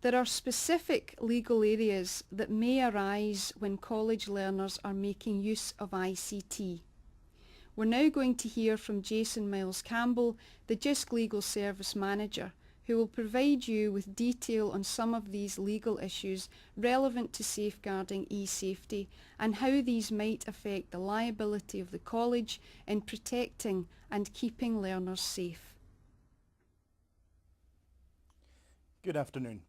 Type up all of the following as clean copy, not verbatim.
There are specific legal areas that may arise when college learners are making use of ICT. We're now going to hear from Jason Miles-Campbell, the JISC Legal Service Manager, who will provide you with detail on some of these legal issues relevant to safeguarding e-safety and how these might affect the liability of the college in protecting and keeping learners safe. Good afternoon.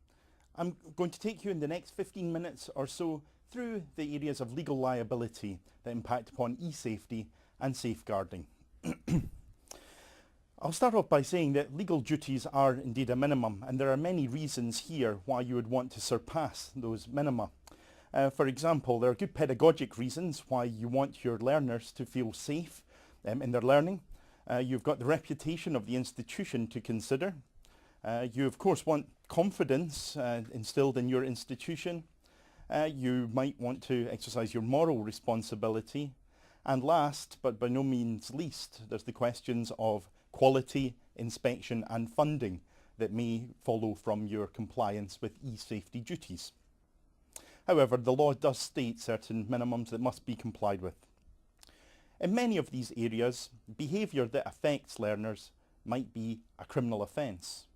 I'm going to take you in the next 15 minutes or so through the areas of legal liability that impact upon e-safety and safeguarding. I'll start off by saying that legal duties are indeed a minimum, and there are many reasons here why you would want to surpass those minima. For example, there are good pedagogic reasons why you want your learners to feel safe in their learning. You've got the reputation of the institution to consider. You of course want confidence instilled in your institution. You might want to exercise your moral responsibility. And last, but by no means least, there's the questions of quality, inspection and funding that may follow from your compliance with e-safety duties. However, the law does state certain minimums that must be complied with. In many of these areas, behaviour that affects learners might be a criminal offence.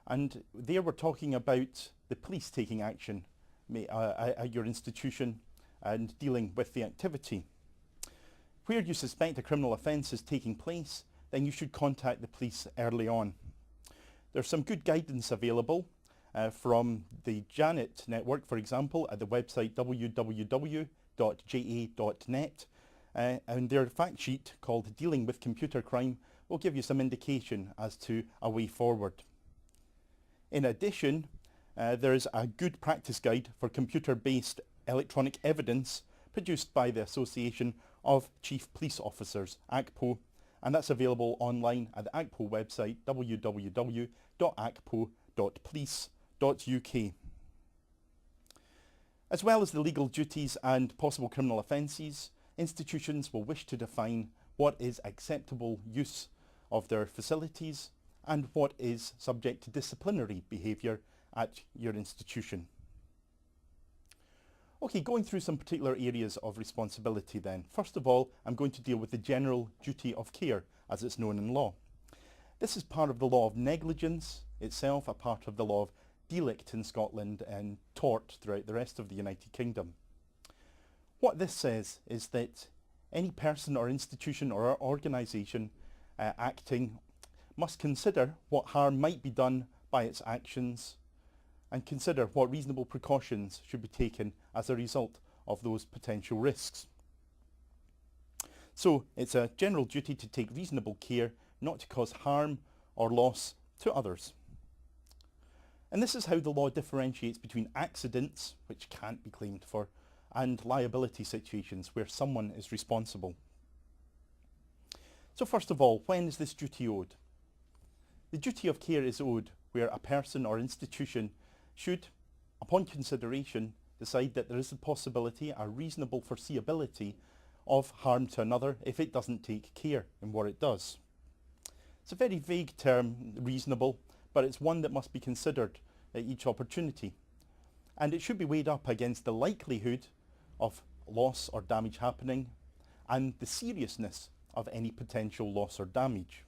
And there we're talking about the police taking action at your institution and dealing with the activity. Where you suspect a criminal offence is taking place, then you should contact the police early on. There's some good guidance available from the Janet network, for example, at the website www.ja.net, and their fact sheet called Dealing with Computer Crime will give you some indication as to a way forward. In addition, there is a good practice guide for computer-based electronic evidence produced by the Association of Chief Police Officers, ACPO, and that's available online at the ACPO website www.acpo.police.uk. As well as the legal duties and possible criminal offences, institutions will wish to define what is acceptable use of their facilities and what is subject to disciplinary behaviour at your institution. Okay, going through some particular areas of responsibility then. First of all, I'm going to deal with the general duty of care as it's known in law. This is part of the law of negligence itself, a part of the law of delict in Scotland and tort throughout the rest of the United Kingdom. What this says is that any person or institution or organisation acting must consider what harm might be done by its actions and consider what reasonable precautions should be taken as a result of those potential risks. So it's a general duty to take reasonable care not to cause harm or loss to others. And this is how the law differentiates between accidents, which can't be claimed for, and liability situations where someone is responsible. So first of all, when is this duty owed? The duty of care is owed where a person or institution should, upon consideration, decide that there is a possibility, a reasonable foreseeability of harm to another if it doesn't take care in what it does. It's a very vague term, reasonable, but it's one that must be considered at each opportunity. And it should be weighed up against the likelihood of loss or damage happening and the seriousness of any potential loss or damage.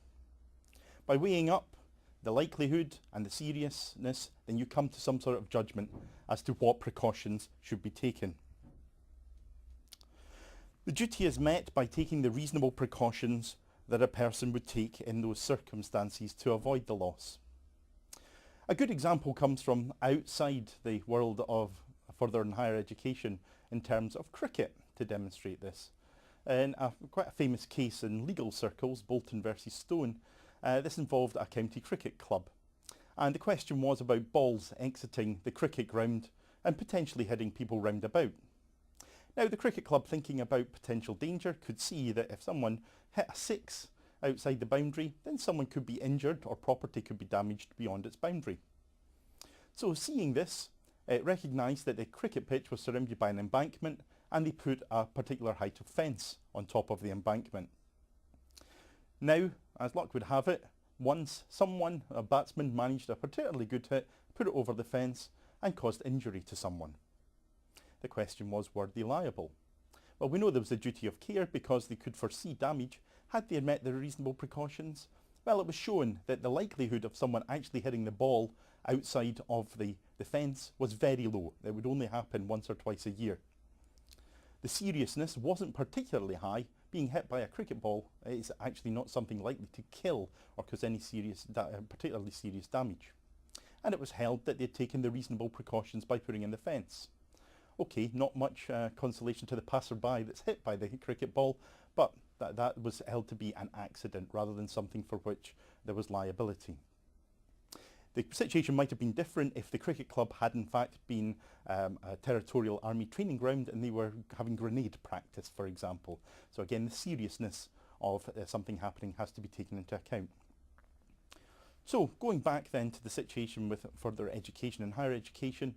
By weighing up the likelihood and the seriousness, then you come to some sort of judgment as to what precautions should be taken. The duty is met by taking the reasonable precautions that a person would take in those circumstances to avoid the loss. A good example comes from outside the world of further and higher education in terms of cricket to demonstrate this. In quite a famous case in legal circles, Bolton versus Stone, this involved a county cricket club. And the question was about balls exiting the cricket ground and potentially hitting people round about. Now the cricket club, thinking about potential danger, could see that if someone hit a six outside the boundary, then someone could be injured or property could be damaged beyond its boundary. So seeing this, it recognised that the cricket pitch was surrounded by an embankment and they put a particular height of fence on top of the embankment. Now, as luck would have it, Once someone, a batsman, managed a particularly good hit, put it over the fence and caused injury to someone. The question was, were they liable? Well, we know there was a duty of care because they could foresee damage had they met the reasonable precautions. Well, it was shown that the likelihood of someone actually hitting the ball outside of the fence was very low. It would only happen once or twice a year. The seriousness wasn't particularly high. Being hit by a cricket ball is actually not something likely to kill or cause any particularly serious damage. And it was held that they'd taken the reasonable precautions by putting in the fence. Okay, not much consolation to the passerby that's hit by the cricket ball, but that was held to be an accident rather than something for which there was liability. The situation might have been different if the cricket club had in fact been a territorial army training ground and they were having grenade practice, for example. So again, the seriousness of something happening has to be taken into account. So going back then to the situation with further education and higher education,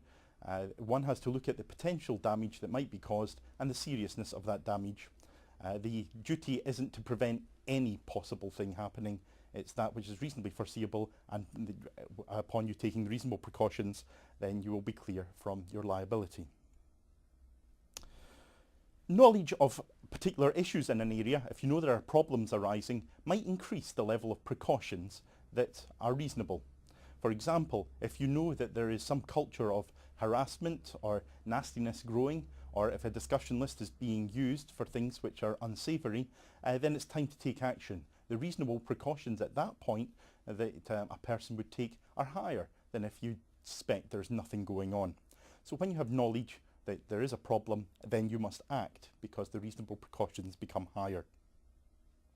one has to look at the potential damage that might be caused and the seriousness of that damage. The duty isn't to prevent any possible thing happening. It's that which is reasonably foreseeable, and upon you taking reasonable precautions, then you will be clear from your liability. Knowledge of particular issues in an area, if you know there are problems arising, might increase the level of precautions that are reasonable. For example, if you know that there is some culture of harassment or nastiness growing, or if a discussion list is being used for things which are unsavoury, then it's time to take action. The reasonable precautions at that point that a person would take are higher than if you suspect there's nothing going on. So when you have knowledge that there is a problem, then you must act because the reasonable precautions become higher.